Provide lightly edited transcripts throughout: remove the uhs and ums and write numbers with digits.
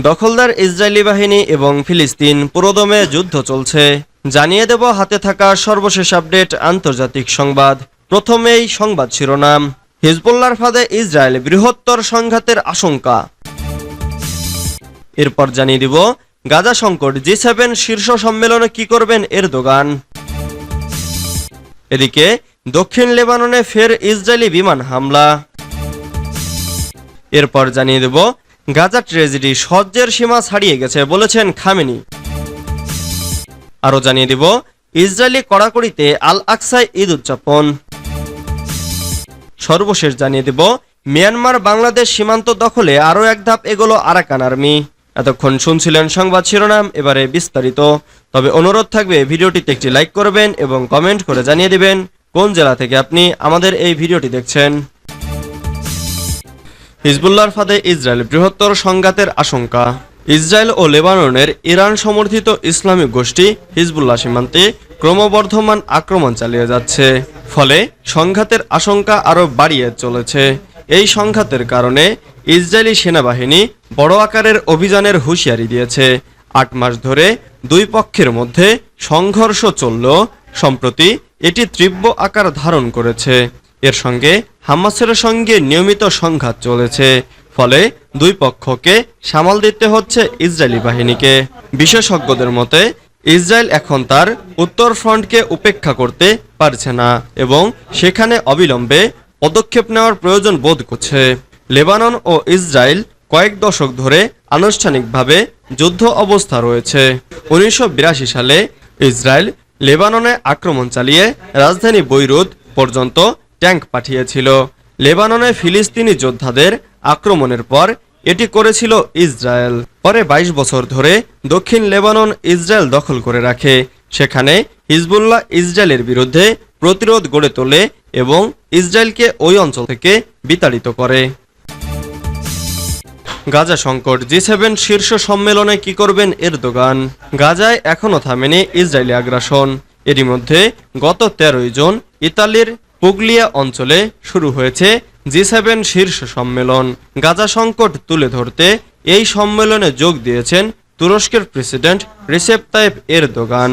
দখলদার ইসরায়েলি বাহিনী এবং ফিলিস্তিন পুরোদমে যুদ্ধ চলছে। জানিয়ে দেব হাতে থাকা সর্বশেষ আপডেট আন্তর্জাতিক সংবাদ। প্রথমেই সংবাদ শিরোনাম। হিজবুল্লাহর ফাঁদে ইসরায়েল, বৃহত্তর সংঘাতের আশঙ্কা। এরপর জানিয়ে দিব গাজা সংকট, জি7 শীর্ষ সম্মেলনে কি করবেন এরদোগান। এদিকে দক্ষিণ লেবাননে ফের ইসরায়েলি বিমান হামলা। এরপর জানিয়ে দেব গাজা ট্র্যাজেডি, সহ্যের সীমা ছাড়িয়ে গেছে বলেছেন খামেনি। আরো জানিয়ে দিব ইসরায়েলি কড়াকড়িতে আল আকসায় ঈদ উদযাপন। সর্বশেষ জানিয়ে দেব মিয়ানমার বাংলাদেশ সীমান্ত দখলে আরও এক ধাপ এগোলো আরাকান আর্মি। এতক্ষণ শুনছিলেন সংবাদ শিরোনাম, এবারে বিস্তারিত। তবে অনুরোধ থাকবে ভিডিওটিতে একটি লাইক করবেন এবং কমেন্ট করে জানিয়ে দিবেন কোন জেলা থেকে আপনি আমাদের এই ভিডিওটি দেখছেন। হিজবুল্লাহর ফাঁদে ইসরায়েল, বৃহত্তর সংঘাতের আশঙ্কা। ইসরায়েল ও লেবাননের ইরান সমর্থিত ইসলামিক গোষ্ঠী হিজবুল্লাহ সীমান্তে ক্রমবর্ধমান আক্রমণ চালিয়ে যাচ্ছে, ফলে সংঘাতের আশঙ্কা আরও বাড়িয়ে চলেছে। এই সংঘাতের কারণে ইসরায়েলি সেনাবাহিনী বড় আকারের অভিযানের হুঁশিয়ারি দিয়েছে। ৮ মাস ধরে দুই পক্ষের মধ্যে সংঘর্ষ চললেও সম্প্রতি এটি তীব্র আকার ধারণ করেছে। এর সঙ্গে হামাসের সঙ্গে নিয়মিত সংঘাত চলেছে, ফলে দুই পক্ষকে সামাল দিতে হচ্ছে ইসরায়েলি বাহিনীকে। বিশেষজ্ঞদের মতে ইসরায়েল এখন তার উত্তর ফ্রন্টকে উপেক্ষা করতে পারছে না এবং সেখানে অবিলম্বে পদক্ষেপ নেওয়ার প্রয়োজন বোধ করছে। লেবানন ও ইসরায়েল কয়েক দশক ধরে আনুষ্ঠানিকভাবে যুদ্ধ অবস্থা রয়েছে। ১৯৮২ সালে ইসরায়েল লেবাননে আক্রমণ চালিয়ে রাজধানী বৈরুত পর্যন্ত ট্যাঙ্ক পাঠিয়েছিল। লেবাননে ফিলিস্তিনি যোদ্ধাদের আক্রমণের পর এটি করেছিল ইসরায়েল। পরে ২২ বছর ধরে দক্ষিণ লেবানন ইসরায়েল দখল করে রাখে। সেখানে হিজবুল্লাহ ইসরায়েলের বিরুদ্ধে প্রতিরোধ গড়ে তোলে এবং ইসরায়েলকে ওই অঞ্চল থেকে বিতাড়িত করে। গাজা সংকট, জি7 শীর্ষ সম্মেলনে কি করবেন এরদোগান। গাজায় এখনও থামেনি ইসরায়েলি আগ্রাসন। এরই মধ্যে গত ১৩ জুন ইতালির পুগলিয়া অঞ্চলে শুরু হয়েছে জি7 শীর্ষ সম্মেলন। গাজা সংকট তুলে ধরতে এই সম্মেলনে যোগ দিয়েছেন তুরস্কের প্রেসিডেন্ট রিসেপ তাইপ এরদোগান।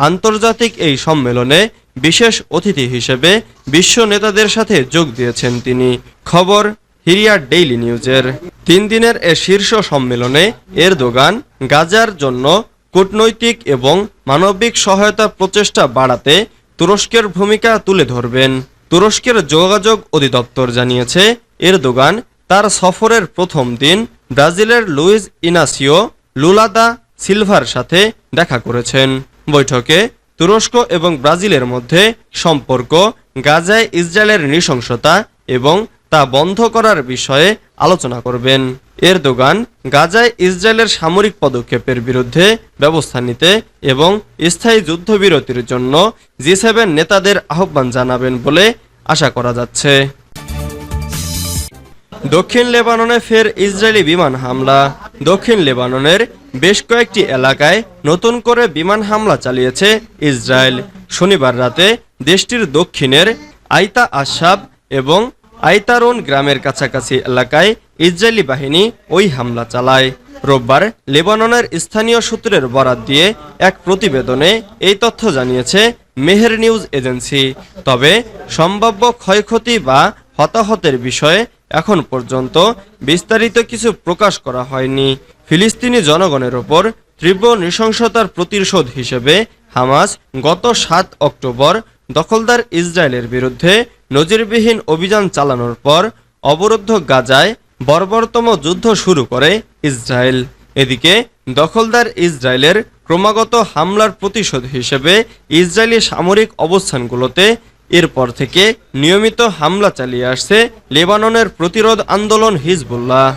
আন্তর্জাতিক এই সম্মেলনে বিশেষ অতিথি হিসেবে বিশ্ব নেতাদের সাথে যোগ দিয়েছেন তিনি। খবর হিরিয়া ডেইলি নিউজের। ৩ দিনের এ শীর্ষ সম্মেলনে এরদোগান গাজার জন্য কূটনৈতিক এবং মানবিক সহায়তা প্রচেষ্টা বাড়াতে তুরস্কের ভূমিকা তুলে ধরবেন। তুরস্কের যোগাযোগ অধিদপ্তর জানিয়েছে এরদোগান তার সফরের প্রথম দিন ব্রাজিলের লুইজ ইনাসিও লুলা দা সিলভার সাথে দেখা করেছেন। বৈঠকে তুরস্ক এবং ব্রাজিলের মধ্যে সম্পর্ক, গাজায় ইসরায়েলের নৃশংসতা এবং তা বন্ধ করার বিষয়ে আলোচনা করবেন। এরদোগান গাজায় ইসরায়েলের সামরিক পদক্ষেপের বিরুদ্ধে ব্যবস্থা নিতে এবং স্থায়ী যুদ্ধবিরতির জন্য জি7 নেতাদের আহ্বান জানাবেন বলে আশা করা যাচ্ছে। দক্ষিণ লেবাননে ফের ইসরায়েলি বিমান হামলা। দক্ষিণ লেবাননের বেশ কয়েকটি এলাকায় নতুন করে বিমান হামলা চালিয়েছে ইসরায়েল। শনিবার রাতে দেশটির দক্ষিণের আইতা আশাব এবং আইতারুন গ্রামের কাছাকাছি এলাকায় ইসরায়েলি বাহিনী ওই হামলা চালায়। রোববার লেবাননের স্থানীয় সূত্রের বরাত দিয়ে এক প্রতিবেদনে এই তথ্য জানিয়েছে মেহের নিউজ এজেন্সি। তবে সম্ভাব্য ক্ষয়ক্ষতি বা হতাহতের বিষয়ে এখন পর্যন্ত বিস্তারিত কিছু প্রকাশ করা হয়নি। ফিলিস্তিনি জনগণের ওপর তীব্র নৃশংসতার প্রতিশোধ হিসেবে হামাস গত ৭ অক্টোবর দখলদার ইসরায়েলের বিরুদ্ধে নজিরবিহীন অভিযান চালানোর পর অবরুদ্ধ গাজায় বর্বরতম যুদ্ধ শুরু করে ইসরায়েল। এদিকে দখলদার ইসরায়েলের ক্রমাগত হামলার প্রতিশোধ হিসেবে ইসরায়েলি সামরিক অবস্থানগুলোতে এরপর থেকে নিয়মিত হামলা চালিয়ে আসছে লেবাননের প্রতিরোধ আন্দোলন হিজবুল্লাহ।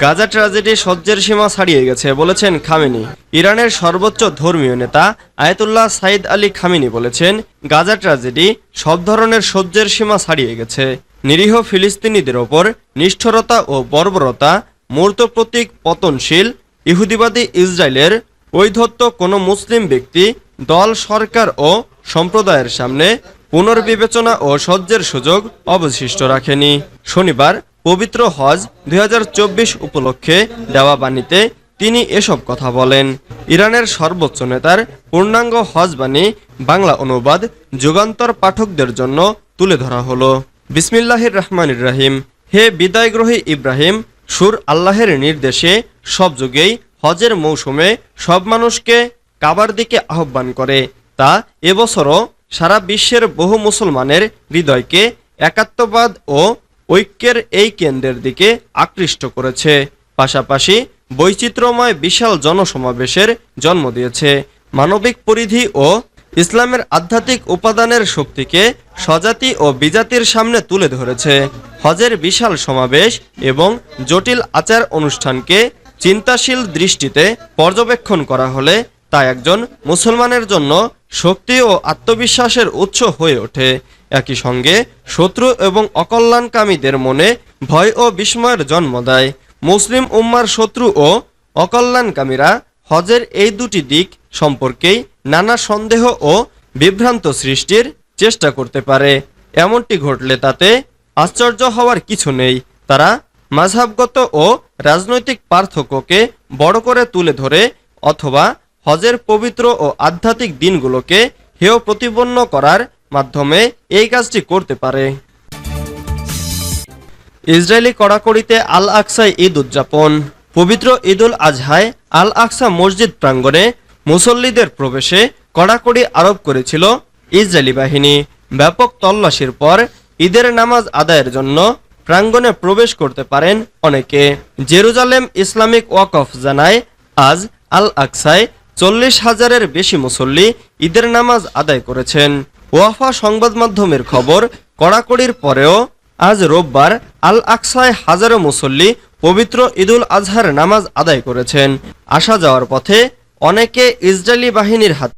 গাজা ট্র্যাজেডি সহ্যের সীমা ছাড়িয়ে গেছে বলেছেন খামেনি। ইরানের সর্বোচ্চ ধর্মীয় নেতা আয়াতুল্লাহ সাইদ আলী খামেনি বলেছেন, গাজা ট্র্যাজেডি সব ধরনের সহ্যের সীমা ছাড়িয়ে গেছে। নিরীহ ফিলিস্তিনিদের ওপর নিষ্ঠুরতা ও বর্বরতা, মূর্ত প্রতীক পতনশীল ইহুদিবাদী ইসরায়েলের ঔদ্ধত্য কোনো মুসলিম ব্যক্তি, দল, সরকার ও সম্প্রদায়ের সামনে পুনর্বিবেচনা ও সহ্যের সুযোগ অবশিষ্ট রাখেনি। শনিবার পবিত্র হজ 2024 উপলক্ষে দেওয়া বাণীতে তিনি এসব কথা বলেন। ইরানের সর্বোচ্চ নেতার পূর্ণাঙ্গ হজ বাণী বাংলা অনুবাদ যুগান্তর পাঠকদের জন্য তুলে ধরা হলো। বিসমিল্লাহির রহমানির রহিম। হে বিদায়গ্রহী ইব্রাহিম, সুর আল্লাহের নির্দেশে সব যুগেই হজের মৌসুমে সব মানুষকে কাবার দিকে আহ্বান করে। তা এবছরও সারা বিশ্বের বহু মুসলমানের হৃদয়কে একাত্মবাদ ও ঐক্যের এই কেন্দ্রের দিকে আকৃষ্ট করেছে। পাশাপাশি বৈচিত্র্যময় বিশাল জনসমাবেশের জন্ম দিয়েছে। মানবিক পরিধি ও ইসলামের আধ্যাত্মিক উপাদানের শক্তিকে স্বজাতি ও বিজাতির সামনে তুলে ধরেছে। হজের বিশাল সমাবেশ এবং জটিল আচার অনুষ্ঠানকে চিন্তাশীল দৃষ্টিতে পর্যবেক্ষণ করা হলে তা একজন মুসলমানের জন্য শক্তি ও আত্মবিশ্বাসের উৎস হয়ে ওঠে। একই সঙ্গে শত্রু এবং অকল্যাণকামীদের মনে ভয় ও বিস্ময়ের জন্ম দেয়। মুসলিম উম্মার শত্রু ও অকল্যাণকামীরা হজের এই দুটি দিক সম্পর্কেই নানা সন্দেহ ও বিভ্রান্ত সৃষ্টির চেষ্টা করতে পারে। এমনটি ঘটলে তাতে আশ্চর্য হওয়ার কিছু নেই। তারা মাযহাবগত ও রাজনৈতিক পার্থক্যকে বড় করে তুলে ধরে অথবা হজের পবিত্র ও আধ্যাত্মিক দিনগুলোকে হেয় প্রতিপন্ন করার মাধ্যমে এই কাজটি করতে পারে। ইসরায়েলি কড়াকড়িতে আল আকসায় ঈদ উদযাপন। পবিত্র ঈদুল আজহায় আল আকসা মসজিদ প্রাঙ্গণে মুসল্লিদের প্রবেশে কড়াকড়ি আরোপ করেছিল ইসরায়েলি বাহিনী। ব্যাপক তল্লাশির পর ঈদের নামাজ আদায়ের জন্য প্রাঙ্গণে প্রবেশ করতে পারেন অনেকে। জেরুজালেম ইসলামিক ওয়াকফ জানায়, আজ আল আকসায় 40,000-এর বেশি মুসল্লি ঈদের নামাজ আদায় করেছেন। ওয়াফা সংবাদ মাধ্যমের খবর, কড়াকড়ির পরেও আজ রোববার আল আকসায় হাজারো মুসল্লি পবিত্র ঈদুল আজহার নামাজ আদায় করেছেন। আসা যাওয়ার পথে অনেকে ইসরায়েলি বাহিনীর হাতে